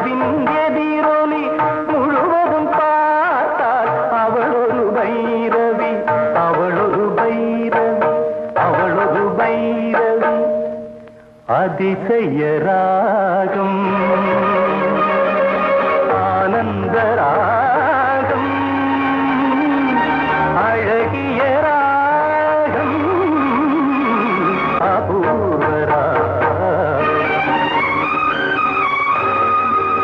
நிலவின் எதிரொலி முழுவதும் பார்த்தால் அவளொரு பைரவி, அவளொரு பைரவி, அவளொரு பைரவி. அதிசய ராகம்